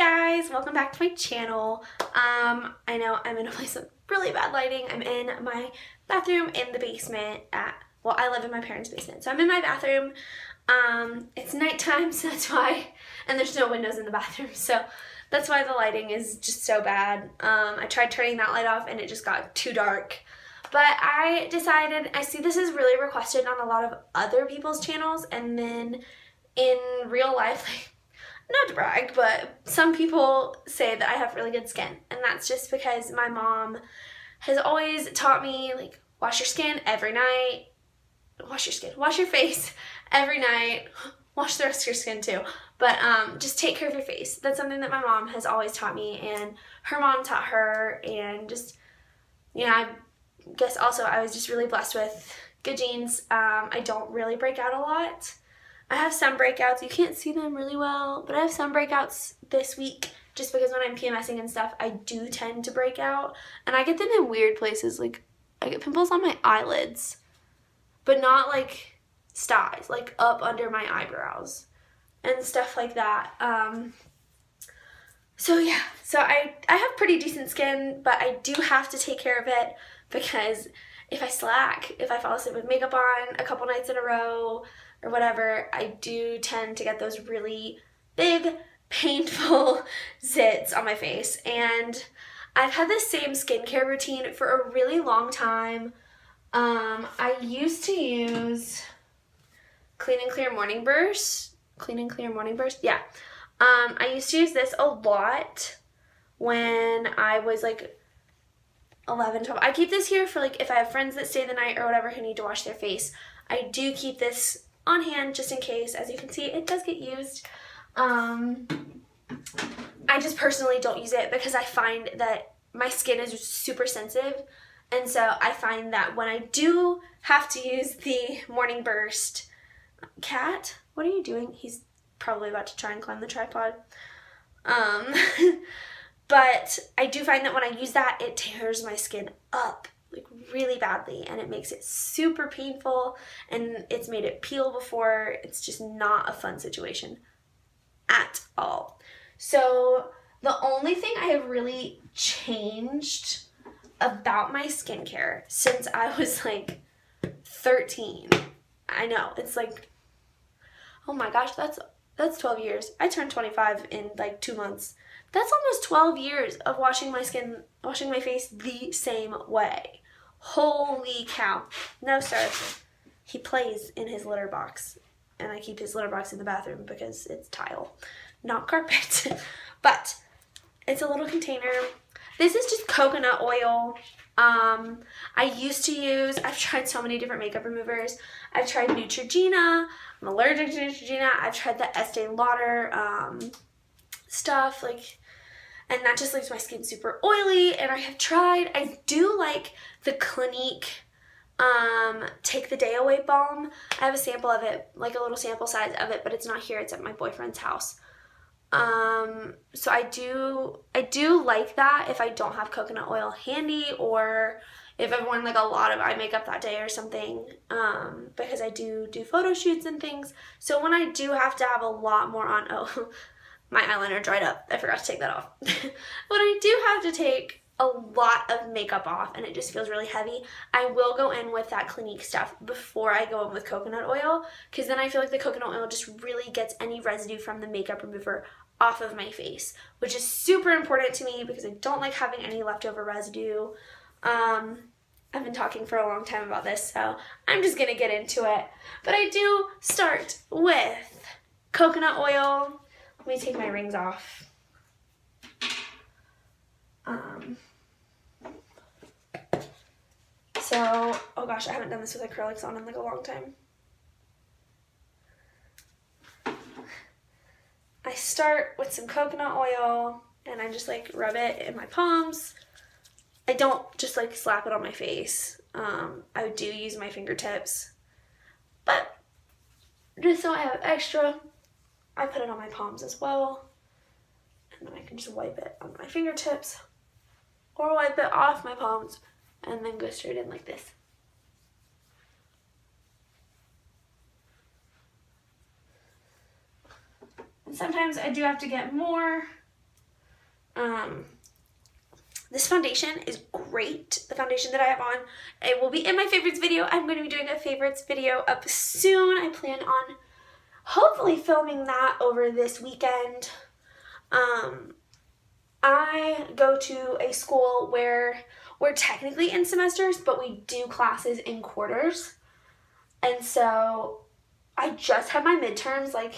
guys, welcome back to my channel. I know I'm in a place with really bad lighting. I'm in my bathroom in the basement well, I live in my parents' basement. So I'm in my bathroom. It's nighttime, so that's why, and there's no windows in the bathroom, so that's why the lighting is just so bad. I tried turning that light off and it just got too dark. But I decided, I see this is really requested on a lot of other people's channels, and then in real life, like, not to brag, but some people say that I have really good skin, and that's just because my mom has always taught me, like, wash your skin every night, wash your face every night, wash the rest of your skin too, but just take care of your face. That's something that my mom has always taught me, and her mom taught her, and just, you know, I guess also I was just really blessed with good genes. I don't really break out a lot. I have some breakouts. You can't see them really well, but I have some breakouts this week just because when I'm PMSing and stuff, I do tend to break out. And I get them in weird places. Like, I get pimples on my eyelids, but not like styes, like up under my eyebrows and stuff like that. So yeah, so I have pretty decent skin, but I do have to take care of it because if I slack, if I fall asleep with makeup on a couple nights in a row, or whatever, I do tend to get those really big, painful zits on my face. And I've had the same skincare routine for a really long time. I used to use Clean and Clear Morning Burst. Yeah. I used to use this a lot when I was like 11, 12. I keep this here for like if I have friends that stay the night or whatever who need to wash their face. I do keep this on hand just in case. As you can see, it does get used. I just personally don't use it because I find that my skin is super sensitive, and so I find that when I do have to use the Morning Burst, Cat, what are you doing? He's probably about to try and climb the tripod. But I do find that when I use that, it tears my skin up like really badly, and it makes it super painful, and it's made it peel before. It's just not a fun situation at all. So the only thing I have really changed about my skincare since I was like 13, I know, it's like, oh my gosh, that's 12 years. I turned 25 in like 2 months. That's almost 12 years of washing my face the same way. Holy cow. No, sir. He plays in his litter box, and I keep his litter box in the bathroom because it's tile, not carpet. But it's a little container. This is just coconut oil. I've tried so many different makeup removers. I've tried Neutrogena. I'm allergic to Neutrogena. I've tried the Estee Lauder stuff, like, and that just leaves my skin super oily. And I do like the Clinique Take the Day Away Balm. I have a sample of it, like a little sample size of it, but it's not here, it's at my boyfriend's house. So I do like that if I don't have coconut oil handy, or if I've worn like a lot of eye makeup that day or something, because I do photo shoots and things. So when I do have to have a lot more on, my eyeliner dried up. I forgot to take that off. When I do have to take a lot of makeup off and it just feels really heavy, I will go in with that Clinique stuff before I go in with coconut oil, because then I feel like the coconut oil just really gets any residue from the makeup remover off of my face, which is super important to me because I don't like having any leftover residue. I've been talking for a long time about this, so I'm just gonna get into it. But I do start with coconut oil. Let me take my rings off. So, oh gosh, I haven't done this with acrylics on in like a long time. I start with some coconut oil, and I just like rub it in my palms. I don't just like slap it on my face. I do use my fingertips, but just so I have extra, I put it on my palms as well, and then I can just wipe it on my fingertips or wipe it off my palms and then go straight in like this. And sometimes I do have to get more This foundation is great. The foundation that I have on, it will be in my favorites video. I'm going to be doing a favorites video up soon. I plan on hopefully filming that over this weekend. I go to a school where we're technically in semesters, but we do classes in quarters. And so I just had my midterms like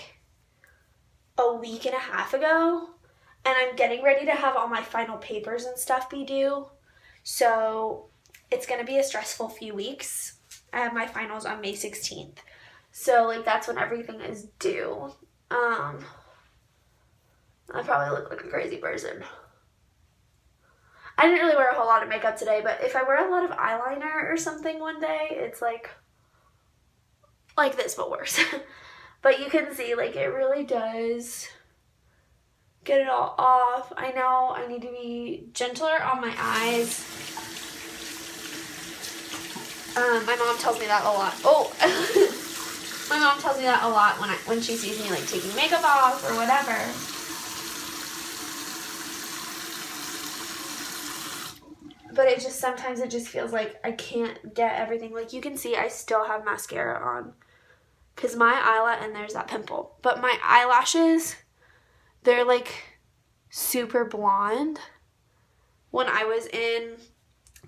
a week and a half ago, and I'm getting ready to have all my final papers and stuff be due. So it's going to be a stressful few weeks. I have my finals on May 16th. So like that's when everything is due. I probably look like a crazy person. I didn't really wear a whole lot of makeup today, but if I wear a lot of eyeliner or something one day, it's like this but worse. But you can see like it really does get it all off. I know I need to be gentler on my eyes. My mom tells me that a lot. Oh, my mom tells me that a lot when she sees me like taking makeup off or whatever. But it just, sometimes it just feels like I can't get everything. Like you can see I still have mascara on because my eyelash, and there's that pimple. But my eyelashes, they're like super blonde. When I was in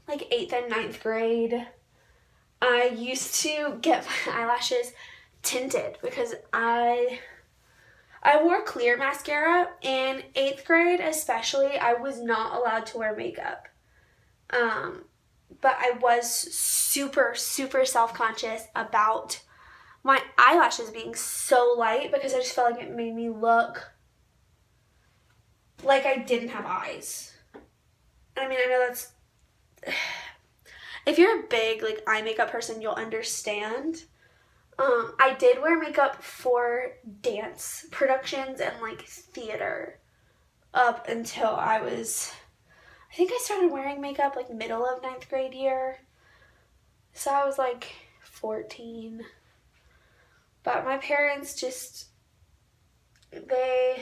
like 8th and 9th grade, I used to get my eyelashes tinted because I wore clear mascara. In 8th grade especially, I was not allowed to wear makeup. But I was super, super self-conscious about my eyelashes being so light because I just felt like it made me look like I didn't have eyes. I mean, I know that's... If you're a big, like, eye makeup person, you'll understand. I did wear makeup for dance productions and, like, theater up until I think I started wearing makeup, like, middle of 9th grade year. So I was, like, 14. But my parents just, I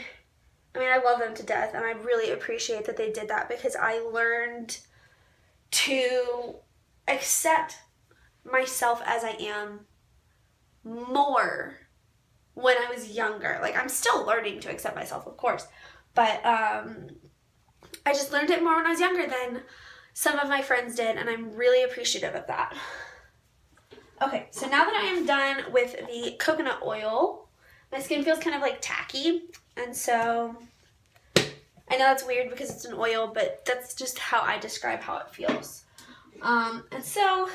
love them to death, and I really appreciate that they did that because I learned to accept myself as I am more when I was younger. Like, I'm still learning to accept myself, of course, but I just learned it more when I was younger than some of my friends did, and I'm really appreciative of that. Okay, so now that I am done with the coconut oil, my skin feels kind of like tacky, and so I know that's weird because it's an oil, but that's just how I describe how it feels. And so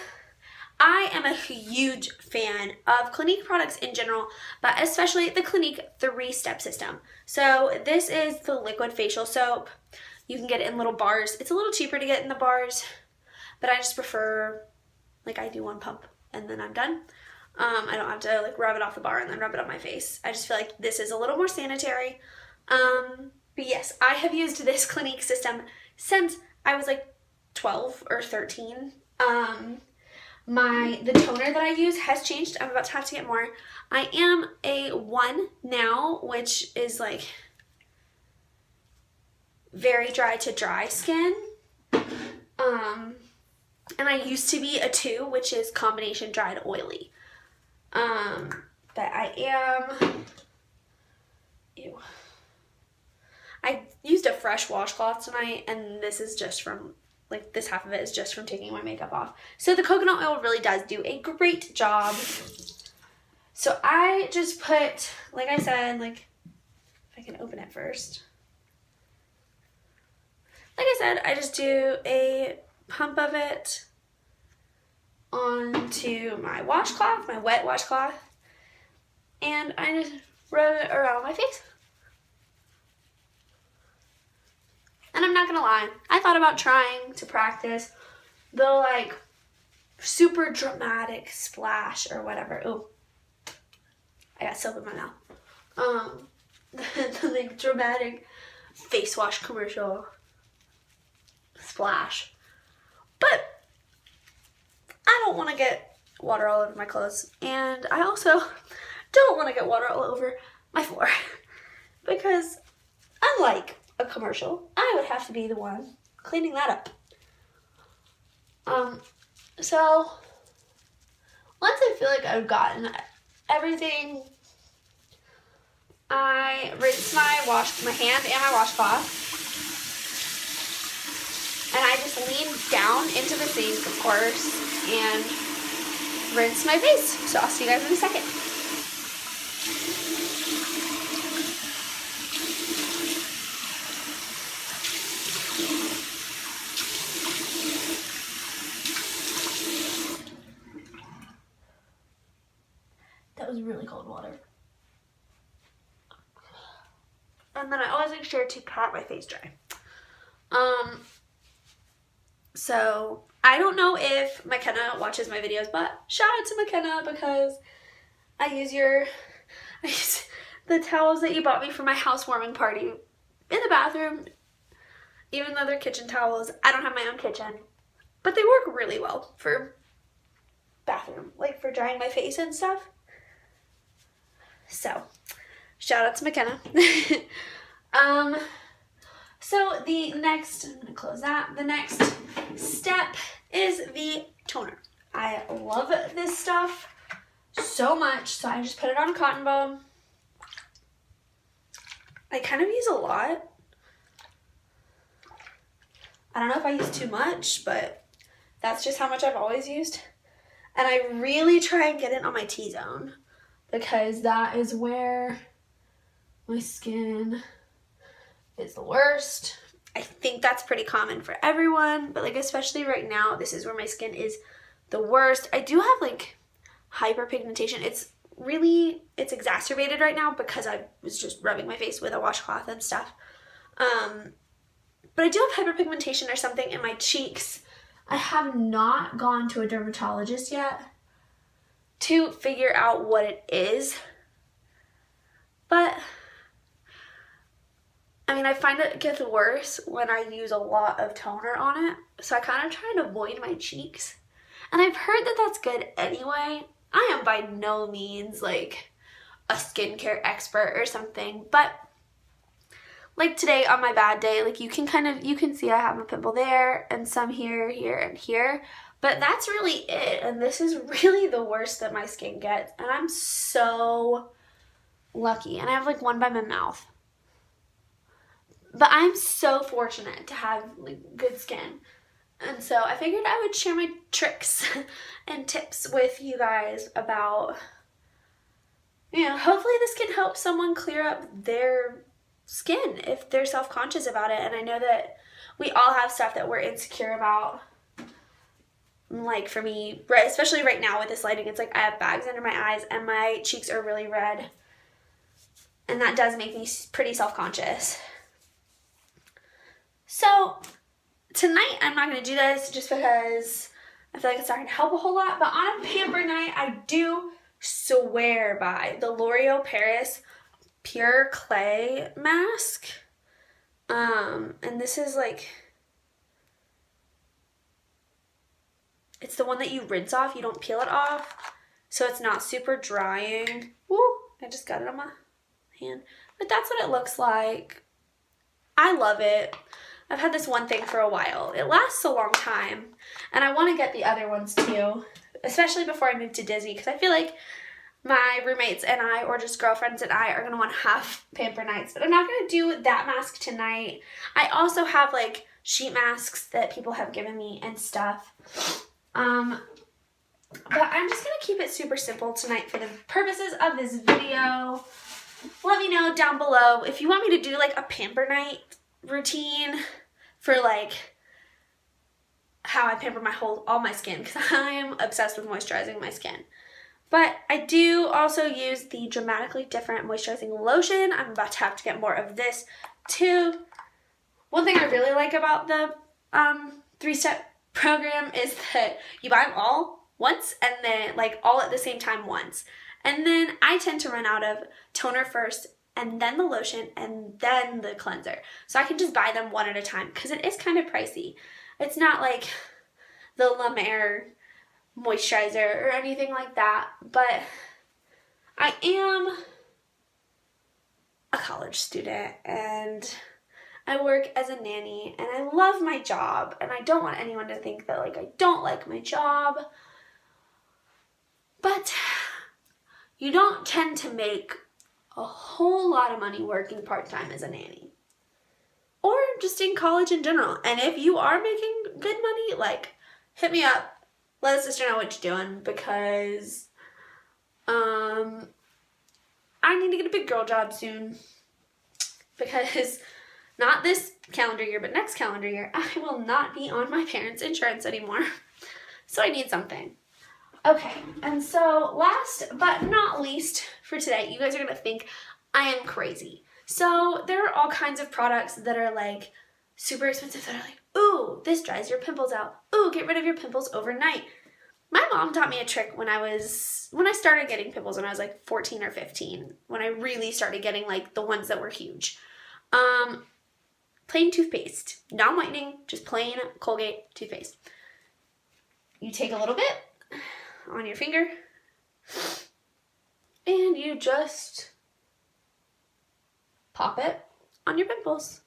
I am a huge fan of Clinique products in general, but especially the Clinique 3-step system. So this is the liquid facial soap. You can get it in little bars. It's a little cheaper to get in the bars, but I just prefer, like, I do one pump and then I'm done. I don't have to like rub it off the bar and then rub it on my face. I just feel like this is a little more sanitary. But yes, I have used this Clinique system since I was like 12 or 13. The toner that I use has changed. I'm about to have to get more. I am a 1 now, which is like very dry to dry skin. And I used to be a 2, which is combination dry to oily. But I am, ew. I used a fresh washcloth tonight, and this is just from, like, this half of it is just from taking my makeup off. So the coconut oil really does do a great job. So I just put, like I said, like, if I can open it first. Like I said, I just do a pump of it onto my washcloth, my wet washcloth, and I just rub it around my face. And I'm not gonna lie, I thought about trying to practice the like super dramatic splash or whatever. Ooh, I got soap in my mouth. The like dramatic face wash commercial splash. But I don't want to get water all over my clothes, and I also don't want to get water all over my floor because unlike a commercial, I would have to be the one cleaning that up. So once I feel like I've gotten everything, I rinse my hand and my washcloth. And I just lean down into the sink, of course, and rinse my face. So I'll see you guys in a second. That was really cold water. And then I always make sure to pat my face dry. So I don't know if McKenna watches my videos, but shout out to McKenna because I use the towels that you bought me for my housewarming party in the bathroom. Even though they're kitchen towels, I don't have my own kitchen, but they work really well for bathroom, like for drying my face and stuff. So shout out to McKenna. So the next, I'm going to close that. The next step is the toner. I love this stuff so much, so I just put it on a cotton ball. I kind of use a lot. I don't know if I use too much, but that's just how much I've always used. And I really try and get it on my T-zone because that is where my skin is the worst. I think that's pretty common for everyone, but like especially right now, this is where my skin is the worst. I do have like hyperpigmentation. It's exacerbated right now because I was just rubbing my face with a washcloth and stuff. But I do have hyperpigmentation or something in my cheeks. I have not gone to a dermatologist yet to figure out what it is, but I mean, I find it gets worse when I use a lot of toner on it, so I kind of try and avoid my cheeks. And I've heard that that's good anyway. I am by no means like a skincare expert or something, but like today on my bad day, like you can see I have a pimple there and some here, here, and here, but that's really it. And this is really the worst that my skin gets, and I'm so lucky. And I have like one by my mouth. But I'm so fortunate to have like good skin. And so I figured I would share my tricks and tips with you guys about, hopefully this can help someone clear up their skin if they're self-conscious about it. And I know that we all have stuff that we're insecure about. Like for me, especially right now with this lighting, it's like I have bags under my eyes and my cheeks are really red. And that does make me pretty self-conscious. So tonight I'm not going to do this just because I feel like it's not going to help a whole lot. But on a pamper night, I do swear by the L'Oreal Paris Pure Clay Mask. And this is like, it's the one that you rinse off. You don't peel it off. So it's not super drying. Woo, I just got it on my hand. But that's what it looks like. I love it. I've had this one thing for a while. It lasts a long time, and I want to get the other ones too, especially before I move to Disney, because I feel like my roommates and I, or just girlfriends and I, are going to want to have pamper nights, but I'm not going to do that mask tonight. I also have like sheet masks that people have given me and stuff, but I'm just going to keep it super simple tonight for the purposes of this video. Let me know down below if you want me to do like a pamper night routine for like how I pamper all my skin, because I'm obsessed with moisturizing my skin. But I do also use the Dramatically Different Moisturizing Lotion. I'm about to have to get more of this too. One thing I really like about the 3-step program is that you buy them all once and then like all at the same time once. And then I tend to run out of toner first and then the lotion and then the cleanser. So I can just buy them one at a time because it is kind of pricey. It's not like the La Mer moisturizer or anything like that, but I am a college student and I work as a nanny and I love my job, and I don't want anyone to think that like I don't like my job. But you don't tend to make a whole lot of money working part-time as a nanny. Or just in college in general. And if you are making good money, like, hit me up. Let a sister know what you're doing, because I need to get a big girl job soon. Because not this calendar year, but next calendar year, I will not be on my parents' insurance anymore. So I need something. Okay, and so last but not least for today, you guys are going to think I am crazy. So there are all kinds of products that are like super expensive that are like, ooh, this dries your pimples out. Ooh, get rid of your pimples overnight. My mom taught me a trick when I started getting pimples when I was like 14 or 15, when I really started getting like the ones that were huge. Plain toothpaste, non-whitening, just plain Colgate toothpaste. You take a little bit on your finger and you just pop it on your pimples.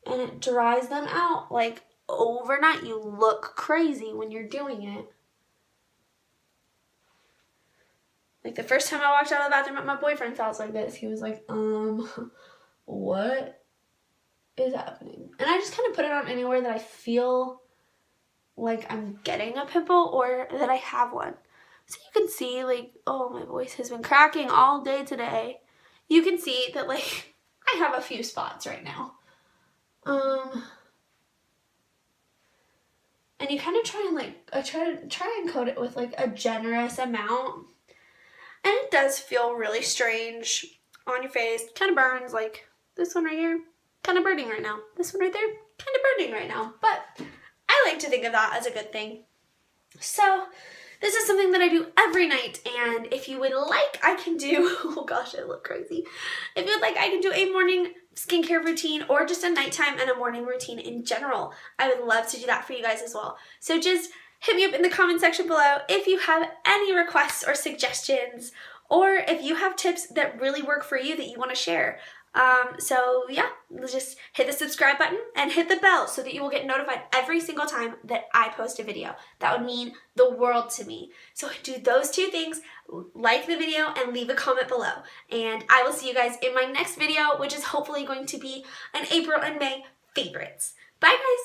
And it dries them out like overnight. You look crazy when you're doing it. Like the first time I walked out of the bathroom at my boyfriend's house like this, he was like, what is happening? And I just kind of put it on anywhere that I feel like I'm getting a pimple or that I have one. So you can see like, oh, my voice has been cracking all day today. You can see that like I have a few spots right now. And you kind of try and like, I try and coat it with like a generous amount. And it does feel really strange on your face. Kind of burns, like this one right here. Kind of burning right now. This one right there, kind of burning right now. But I like to think of that as a good thing. So this is something that I do every night. And if you would like, I can do, oh gosh, I look crazy. If you would like, I can do a morning skincare routine or just a nighttime and a morning routine in general. I would love to do that for you guys as well. So just hit me up in the comment section below if you have any requests or suggestions, or if you have tips that really work for you that you want to share. So yeah, just hit the subscribe button and hit the bell so that you will get notified every single time that I post a video. That would mean the world to me. So do those two things, like the video and leave a comment below. And I will see you guys in my next video, which is hopefully going to be an April and May favorites. Bye guys!